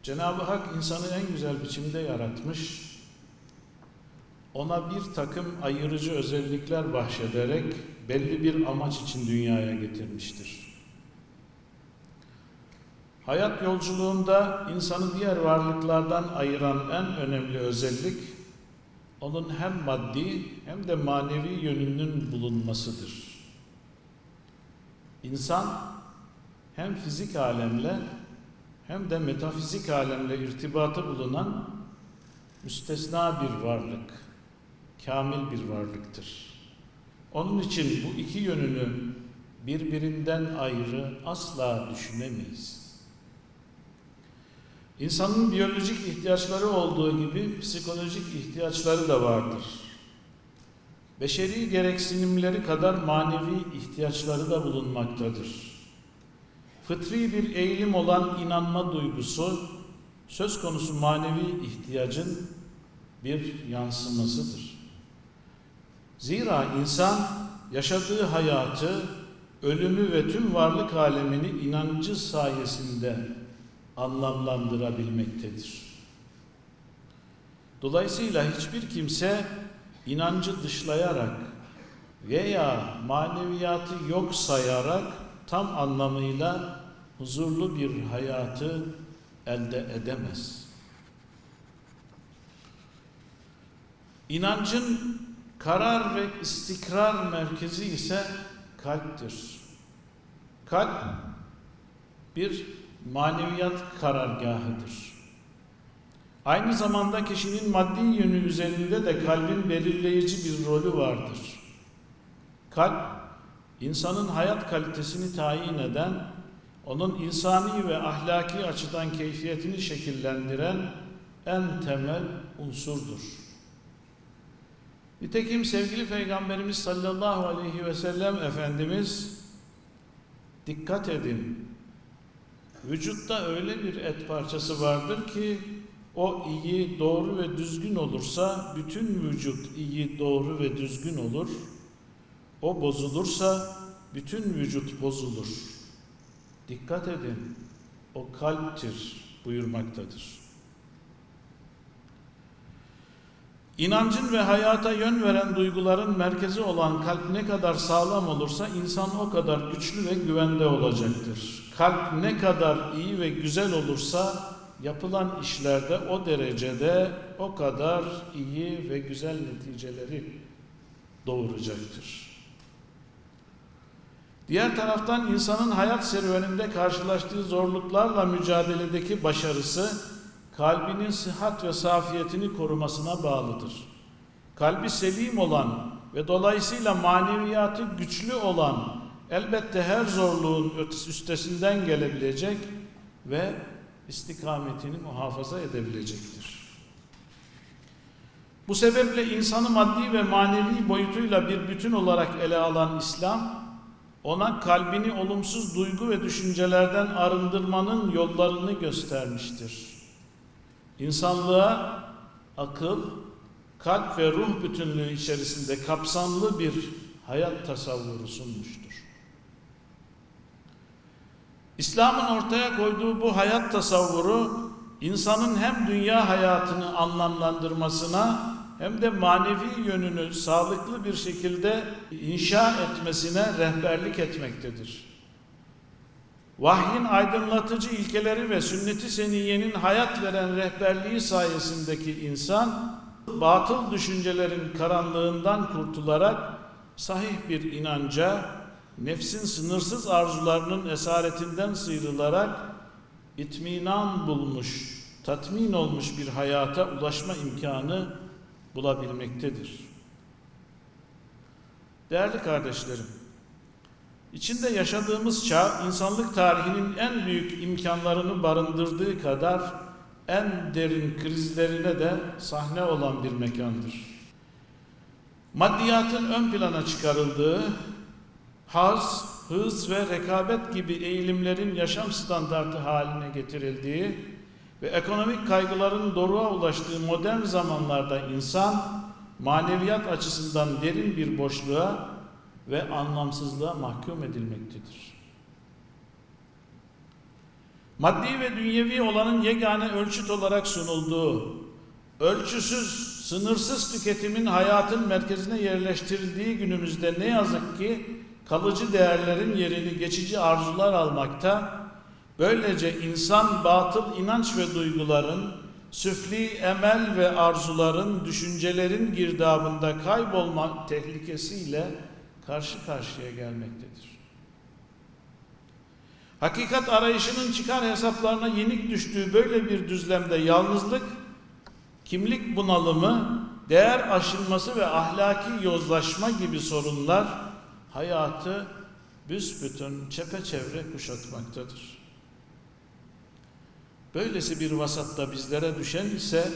Cenab-ı Hak insanı en güzel biçimde yaratmış, ona bir takım ayırıcı özellikler bahşederek belli bir amaç için dünyaya getirmiştir. Hayat yolculuğunda insanı diğer varlıklardan ayıran en önemli özellik, onun hem maddi hem de manevi yönünün bulunmasıdır. İnsan hem fizik alemle hem de metafizik alemle irtibatı bulunan müstesna bir varlık, kamil bir varlıktır. Onun için bu iki yönünü birbirinden ayrı asla düşünemeyiz. İnsanın biyolojik ihtiyaçları olduğu gibi psikolojik ihtiyaçları da vardır. Beşeri gereksinimleri kadar manevi ihtiyaçları da bulunmaktadır. Fıtri bir eğilim olan inanma duygusu, söz konusu manevi ihtiyacın bir yansımasıdır. Zira insan yaşadığı hayatı, ölümü ve tüm varlık alemini inancı sayesinde anlamlandırabilmektedir. Dolayısıyla hiçbir kimse inancı dışlayarak veya maneviyatı yok sayarak tam anlamıyla huzurlu bir hayatı elde edemez. İnancın karar ve istikrar merkezi ise kalptir. Kalp bir maneviyat karargahıdır. Aynı zamanda kişinin maddi yönü üzerinde de kalbin belirleyici bir rolü vardır. Kalp, insanın hayat kalitesini tayin eden, onun insani ve ahlaki açıdan keyfiyetini şekillendiren en temel unsurdur. Nitekim sevgili Peygamberimiz sallallahu aleyhi ve sellem Efendimiz, dikkat edin, vücutta öyle bir et parçası vardır ki o iyi, doğru ve düzgün olursa bütün vücut iyi, doğru ve düzgün olur. O bozulursa bütün vücut bozulur. Dikkat edin, o kalptir buyurmaktadır. İnancın ve hayata yön veren duyguların merkezi olan kalp ne kadar sağlam olursa insan o kadar güçlü ve güvende olacaktır. Kalp ne kadar iyi ve güzel olursa yapılan işlerde o derecede o kadar iyi ve güzel neticeleri doğuracaktır. Diğer taraftan insanın hayat serüveninde karşılaştığı zorluklarla mücadeledeki başarısı kalbinin sıhhat ve safiyetini korumasına bağlıdır. Kalbi selim olan ve dolayısıyla maneviyatı güçlü olan elbette her zorluğun üstesinden gelebilecek ve istikametini muhafaza edebilecektir. Bu sebeple insanı maddi ve manevi boyutuyla bir bütün olarak ele alan İslam, ona kalbini olumsuz duygu ve düşüncelerden arındırmanın yollarını göstermiştir. İnsanlığa akıl, kalp ve ruh bütünlüğü içerisinde kapsamlı bir hayat tasavvuru sunmuştur. İslam'ın ortaya koyduğu bu hayat tasavvuru, insanın hem dünya hayatını anlamlandırmasına hem de manevi yönünü sağlıklı bir şekilde inşa etmesine rehberlik etmektedir. Vahyin aydınlatıcı ilkeleri ve sünnet-i seniyyenin hayat veren rehberliği sayesindeki insan, batıl düşüncelerin karanlığından kurtularak sahih bir inanca, nefsin sınırsız arzularının esaretinden sıyrılarak itminan bulmuş, tatmin olmuş bir hayata ulaşma imkanı bulabilmektedir. Değerli kardeşlerim, içinde yaşadığımız çağ, insanlık tarihinin en büyük imkanlarını barındırdığı kadar en derin krizlerine de sahne olan bir mekandır. Maddiyatın ön plana çıkarıldığı, haz, hız ve rekabet gibi eğilimlerin yaşam standartı haline getirildiği ve ekonomik kaygıların doruğa ulaştığı modern zamanlarda insan, maneviyat açısından derin bir boşluğa ve anlamsızlığa mahkum edilmektedir. maddi ve dünyevi olanın yegane ölçüt olarak sunulduğu, ölçüsüz, sınırsız tüketimin hayatın merkezine yerleştirildiği günümüzde ne yazık ki kalıcı değerlerin yerini geçici arzular almakta, böylece insan batıl inanç ve duyguların, süfli emel ve arzuların, düşüncelerin girdabında kaybolma tehlikesiyle karşı karşıya gelmektedir. Hakikat arayışının çıkar hesaplarına yenik düştüğü böyle bir düzlemde yalnızlık, kimlik bunalımı, değer aşınması ve ahlaki yozlaşma gibi sorunlar hayatı büsbütün çepeçevre kuşatmaktadır. Böylesi bir vasatta bizlere düşen ise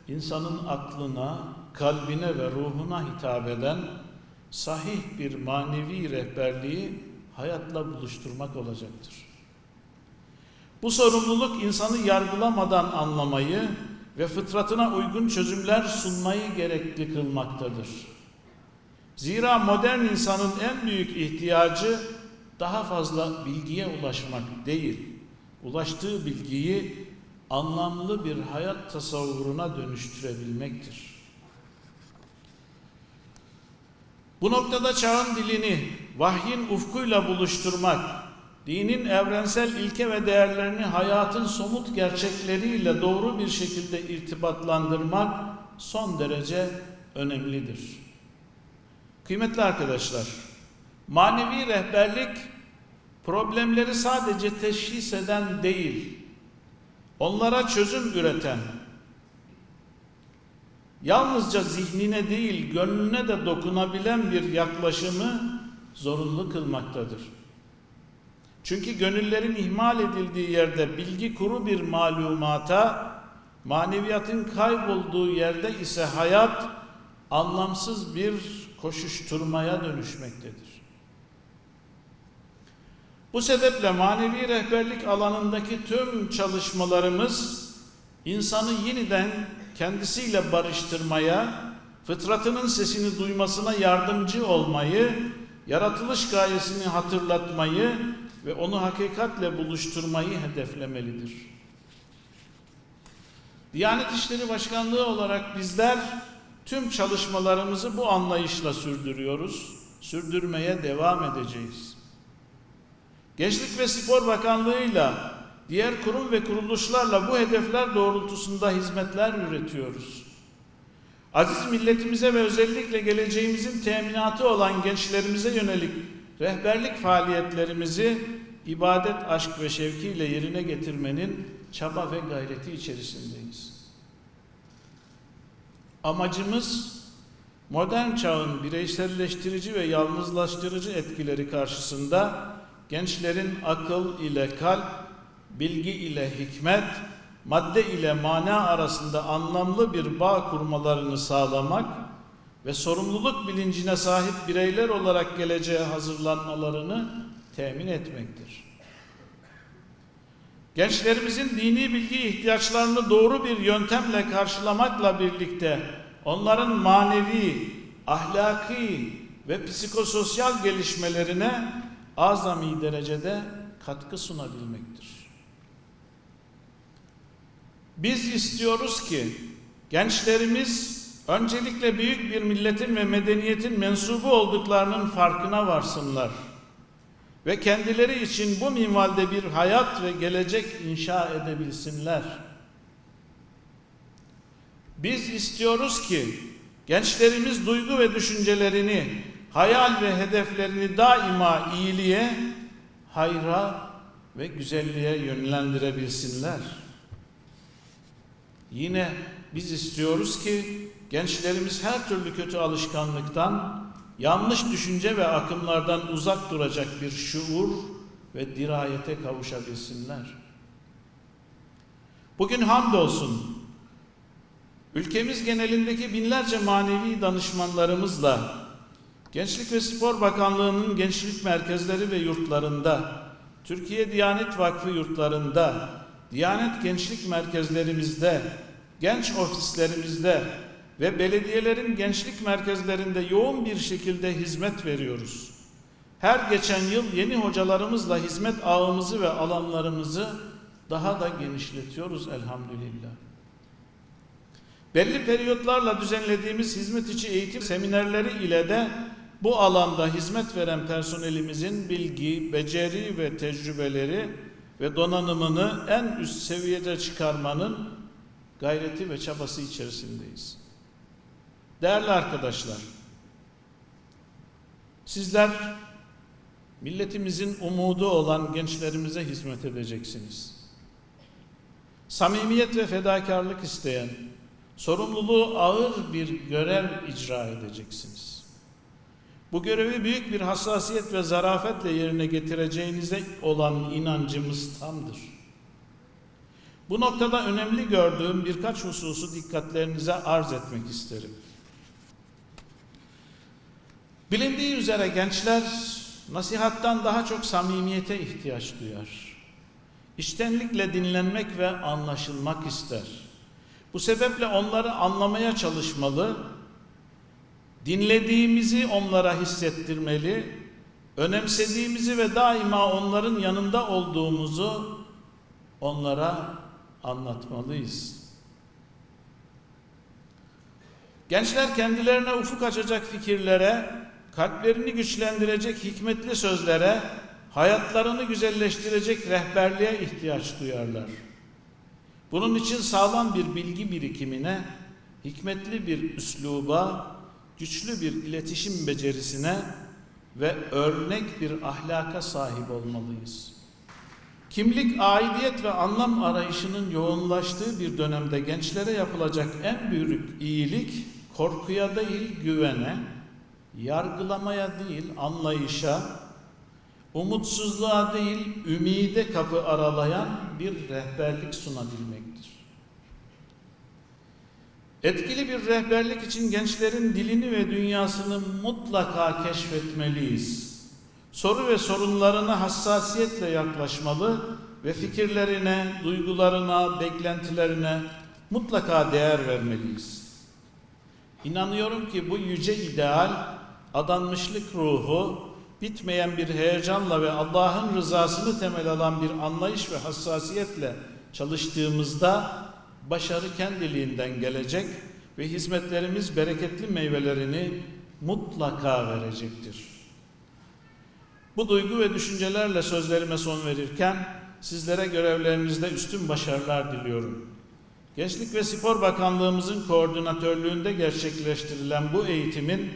insanın aklına, kalbine ve ruhuna hitap eden sahih bir manevi rehberliği hayatla buluşturmak olacaktır. Bu sorumluluk insanı yargılamadan anlamayı ve fıtratına uygun çözümler sunmayı gerekli kılmaktadır. Zira modern insanın en büyük ihtiyacı daha fazla bilgiye ulaşmak değil, ulaştığı bilgiyi anlamlı bir hayat tasavvuruna dönüştürebilmektir. Bu noktada çağın dilini vahyin ufkuyla buluşturmak, dinin evrensel ilke ve değerlerini hayatın somut gerçekleriyle doğru bir şekilde irtibatlandırmak son derece önemlidir. Kıymetli arkadaşlar, manevi rehberlik problemleri sadece teşhis eden değil, onlara çözüm üreten, yalnızca zihnine değil gönlüne de dokunabilen bir yaklaşımı zorunlu kılmaktadır. Çünkü gönüllerin ihmal edildiği yerde bilgi kuru bir malumata, maneviyatın kaybolduğu yerde ise hayat anlamsız bir koşuşturmaya dönüşmektedir. Bu sebeple manevi rehberlik alanındaki tüm çalışmalarımız insanı yeniden kendisiyle barıştırmaya, fıtratının sesini duymasına yardımcı olmayı, yaratılış gayesini hatırlatmayı ve onu hakikatle buluşturmayı hedeflemelidir. Diyanet İşleri Başkanlığı olarak bizler tüm çalışmalarımızı bu anlayışla sürdürüyoruz, sürdürmeye devam edeceğiz. Gençlik ve Spor Bakanlığı'yla, diğer kurum ve kuruluşlarla bu hedefler doğrultusunda hizmetler üretiyoruz. Aziz milletimize ve özellikle geleceğimizin teminatı olan gençlerimize yönelik rehberlik faaliyetlerimizi ibadet, aşk ve şevkiyle yerine getirmenin çaba ve gayreti içerisindeyiz. Amacımız modern çağın bireyselleştirici ve yalnızlaştırıcı etkileri karşısında gençlerin akıl ile kalp, bilgi ile hikmet, madde ile mana arasında anlamlı bir bağ kurmalarını sağlamak ve sorumluluk bilincine sahip bireyler olarak geleceğe hazırlanmalarını temin etmektir. Gençlerimizin dini bilgi ihtiyaçlarını doğru bir yöntemle karşılamakla birlikte onların manevi, ahlaki ve psikososyal gelişmelerine azami derecede katkı sunabilmektir. Biz istiyoruz ki gençlerimiz öncelikle büyük bir milletin ve medeniyetin mensubu olduklarının farkına varsınlar ve kendileri için bu minvalde bir hayat ve gelecek inşa edebilsinler. Biz istiyoruz ki gençlerimiz duygu ve düşüncelerini, hayal ve hedeflerini daima iyiliğe, hayra ve güzelliğe yönlendirebilsinler. Yine biz istiyoruz ki gençlerimiz her türlü kötü alışkanlıktan, yanlış düşünce ve akımlardan uzak duracak bir şuur ve dirayete kavuşabilsinler. Bugün hamdolsun ülkemiz genelindeki binlerce manevi danışmanlarımızla Gençlik ve Spor Bakanlığı'nın gençlik merkezleri ve yurtlarında, Türkiye Diyanet Vakfı yurtlarında, Diyanet gençlik merkezlerimizde, genç ofislerimizde ve belediyelerin gençlik merkezlerinde yoğun bir şekilde hizmet veriyoruz. Her geçen yıl yeni hocalarımızla hizmet ağımızı ve alanlarımızı daha da genişletiyoruz elhamdülillah. Belli periyotlarla düzenlediğimiz hizmet içi eğitim seminerleri ile de bu alanda hizmet veren personelimizin bilgi, beceri ve tecrübeleri ve donanımını en üst seviyede çıkarmanın gayreti ve çabası içerisindeyiz. Değerli arkadaşlar, sizler milletimizin umudu olan gençlerimize hizmet edeceksiniz. Samimiyet ve fedakarlık isteyen, sorumluluğu ağır bir görev icra edeceksiniz. Bu görevi büyük bir hassasiyet ve zarafetle yerine getireceğinize olan inancımız tamdır. Bu noktada önemli gördüğüm birkaç hususu dikkatlerinize arz etmek isterim. Bilindiği üzere gençler nasihattan daha çok samimiyete ihtiyaç duyar. İçtenlikle dinlenmek ve anlaşılmak ister. Bu sebeple onları anlamaya çalışmalı, dinlediğimizi onlara hissettirmeli, önemsediğimizi ve daima onların yanında olduğumuzu onlara anlatmalıyız. Gençler kendilerine ufuk açacak fikirlere, kalplerini güçlendirecek hikmetli sözlere, hayatlarını güzelleştirecek rehberliğe ihtiyaç duyarlar. Bunun için sağlam bir bilgi birikimine, hikmetli bir üsluba, güçlü bir iletişim becerisine ve örnek bir ahlaka sahip olmalıyız. Kimlik, aidiyet ve anlam arayışının yoğunlaştığı bir dönemde gençlere yapılacak en büyük iyilik, korkuya değil güvene, yargılamaya değil anlayışa, umutsuzluğa değil ümide kapı aralayan bir rehberlik sunabilmektir. Etkili bir rehberlik için gençlerin dilini ve dünyasını mutlaka keşfetmeliyiz. Soru ve sorunlarına hassasiyetle yaklaşmalı ve fikirlerine, duygularına, beklentilerine mutlaka değer vermeliyiz. İnanıyorum ki bu yüce ideal, adanmışlık ruhu, bitmeyen bir heyecanla ve Allah'ın rızasını temel alan bir anlayış ve hassasiyetle çalıştığımızda başarı kendiliğinden gelecek ve hizmetlerimiz bereketli meyvelerini mutlaka verecektir. Bu duygu ve düşüncelerle sözlerime son verirken sizlere görevlerinizde üstün başarılar diliyorum. Gençlik ve Spor Bakanlığımızın koordinatörlüğünde gerçekleştirilen bu eğitimin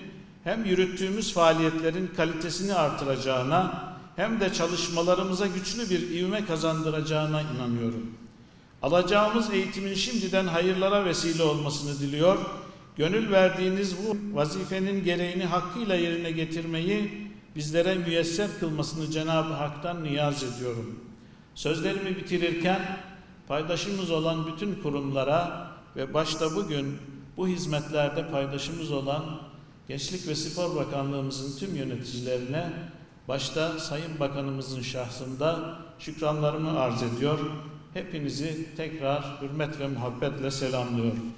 hem yürüttüğümüz faaliyetlerin kalitesini artıracağına hem de çalışmalarımıza güçlü bir ivme kazandıracağına inanıyorum. Alacağımız eğitimin şimdiden hayırlara vesile olmasını diliyor, gönül verdiğiniz bu vazifenin gereğini hakkıyla yerine getirmeyi bizlere müyesser kılmasını Cenab-ı Hak'tan niyaz ediyorum. Sözlerimi bitirirken paydaşımız olan bütün kurumlara ve başta bugün bu hizmetlerde paydaşımız olan Gençlik ve Spor Bakanlığımızın tüm yöneticilerine, başta Sayın Bakanımızın şahsında şükranlarımı arz ediyor. Hepinizi tekrar hürmet ve muhabbetle selamlıyorum.